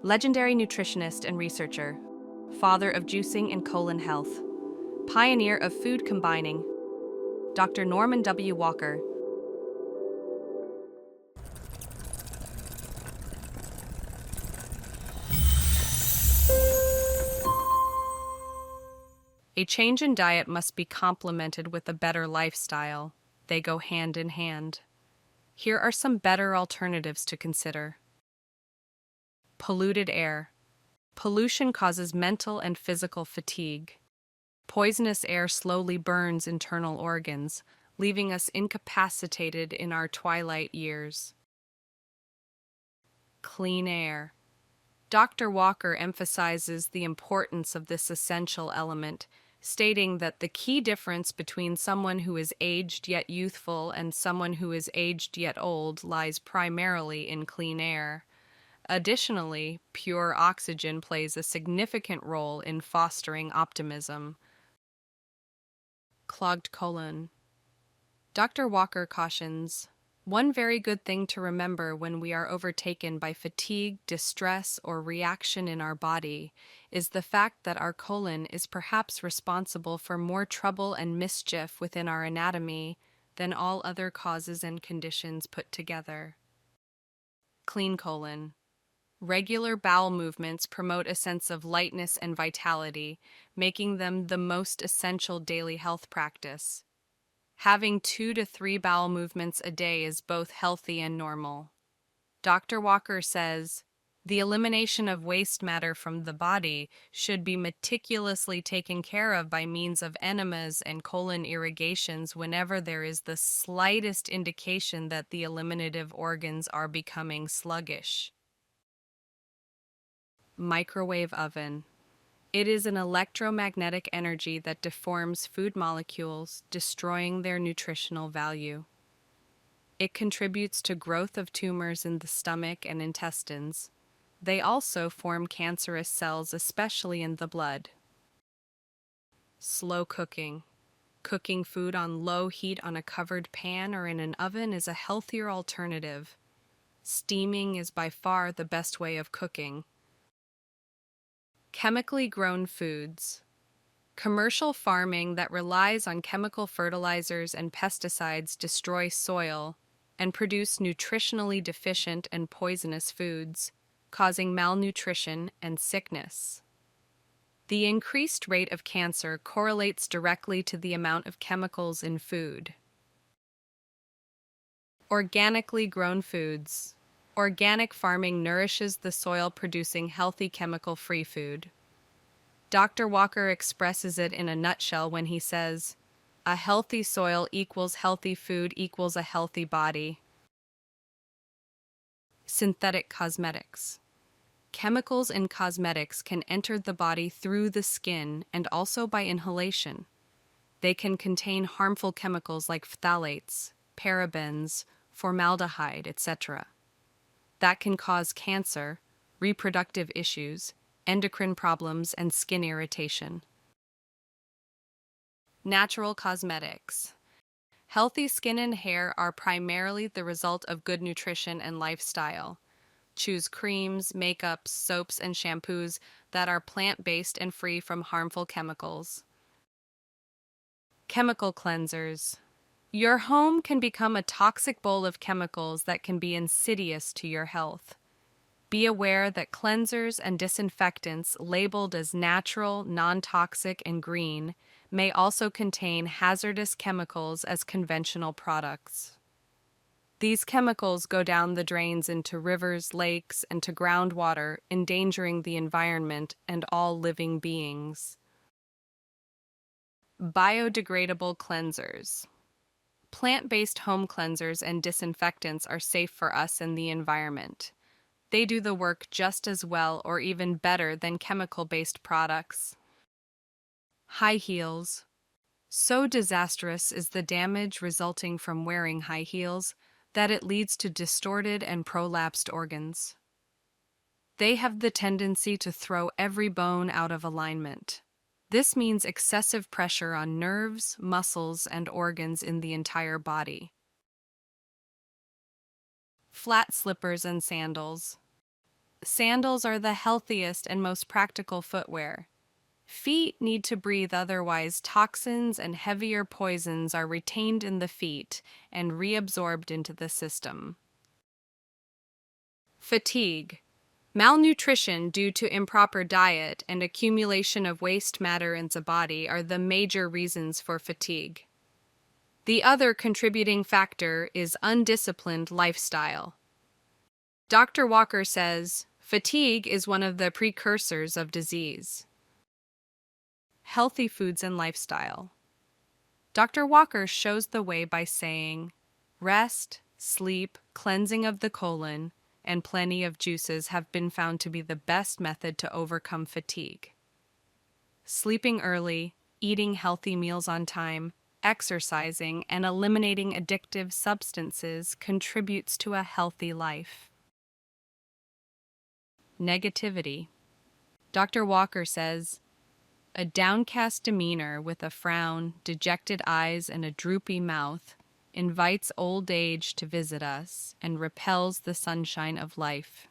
legendary nutritionist and researcher, father of juicing and colon health, pioneer of food combining, Dr. Norman W. Walker. A change in diet must be complemented with a better lifestyle. They go hand in hand. Here are some better alternatives to consider. Polluted air. Pollution causes mental and physical fatigue. Poisonous air slowly burns internal organs, leaving us incapacitated in our twilight years. Clean air. Dr. Walker emphasizes the importance of this essential element, stating that the key difference between someone who is aged yet youthful and someone who is aged yet old lies primarily in clean air. Additionally, pure oxygen plays a significant role in fostering optimism. Clogged colon. Dr. Walker cautions, one very good thing to remember when we are overtaken by fatigue, distress, or reaction in our body is the fact that our colon is perhaps responsible for more trouble and mischief within our anatomy than all other causes and conditions put together. Clean colon. Regular bowel movements promote a sense of lightness and vitality, making them the most essential daily health practice. Having 2 to 3 bowel movements a day is both healthy and normal. Dr. Walker says, the elimination of waste matter from the body should be meticulously taken care of by means of enemas and colon irrigations whenever there is the slightest indication that the eliminative organs are becoming sluggish. Microwave oven. It is an electromagnetic energy that deforms food molecules, destroying their nutritional value. It contributes to growth of tumors in the stomach and intestines. They also form cancerous cells, especially in the blood. Slow cooking. Cooking food on low heat on a covered pan or in an oven is a healthier alternative. Steaming is by far the best way of cooking. Chemically grown foods. Commercial farming that relies on chemical fertilizers and pesticides destroy soil and produce nutritionally deficient and poisonous foods, causing malnutrition and sickness. The increased rate of cancer correlates directly to the amount of chemicals in food. Organically grown foods. Organic farming nourishes the soil, producing healthy chemical-free food. Dr. Walker expresses it in a nutshell when he says, a healthy soil equals healthy food equals a healthy body. Synthetic cosmetics. Chemicals in cosmetics can enter the body through the skin and also by inhalation. They can contain harmful chemicals like phthalates, parabens, formaldehyde, etc. That can cause cancer, reproductive issues, endocrine problems, and skin irritation. Natural cosmetics. Healthy skin and hair are primarily the result of good nutrition and lifestyle. Choose creams, makeups, soaps, and shampoos that are plant-based and free from harmful chemicals. Chemical cleansers. Your home can become a toxic bowl of chemicals that can be insidious to your health. Be aware that cleansers and disinfectants labeled as natural, non-toxic, and green may also contain hazardous chemicals as conventional products. These chemicals go down the drains into rivers, lakes, and to groundwater, endangering the environment and all living beings. Biodegradable cleansers. Plant-based home cleansers and disinfectants are safe for us and the environment. They do the work just as well or even better than chemical-based products. High heels. So disastrous is the damage resulting from wearing high heels that it leads to distorted and prolapsed organs. They have the tendency to throw every bone out of alignment. This means excessive pressure on nerves, muscles, and organs in the entire body. Flat slippers and sandals. sandals are the healthiest and most practical footwear. Feet need to breathe, otherwise, toxins and heavier poisons are retained in the feet and reabsorbed into the system. Fatigue. Malnutrition due to improper diet and accumulation of waste matter in the body are the major reasons for fatigue. The other contributing factor is undisciplined lifestyle. Dr. Walker says, fatigue is one of the precursors of disease. Healthy foods and lifestyle. Dr. Walker shows the way by saying, rest, sleep, cleansing of the colon, and plenty of juices have been found to be the best method to overcome fatigue. Sleeping early, eating healthy meals on time, exercising, and eliminating addictive substances contributes to a healthy life. Negativity. Dr. Walker says, a downcast demeanor with a frown, dejected eyes, and a droopy mouth invites old age to visit us and repels the sunshine of life.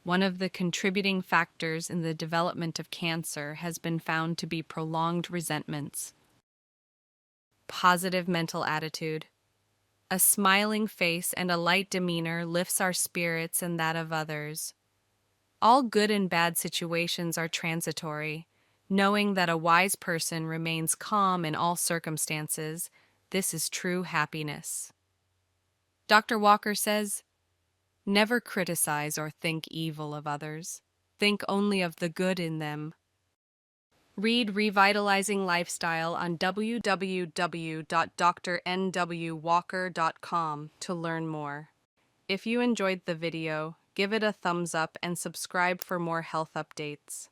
One of the contributing factors in the development of cancer has been found to be prolonged resentments. Positive mental attitude. A smiling face and a light demeanor lifts our spirits and that of others. All good and bad situations are transitory. Knowing that a wise person remains calm in all circumstances, this is true happiness. Dr. Walker says, never criticize or think evil of others. Think only of the good in them. Read Revitalizing Lifestyle on www.drnwwalker.com to learn more. If you enjoyed the video, give it a thumbs up and subscribe for more health updates.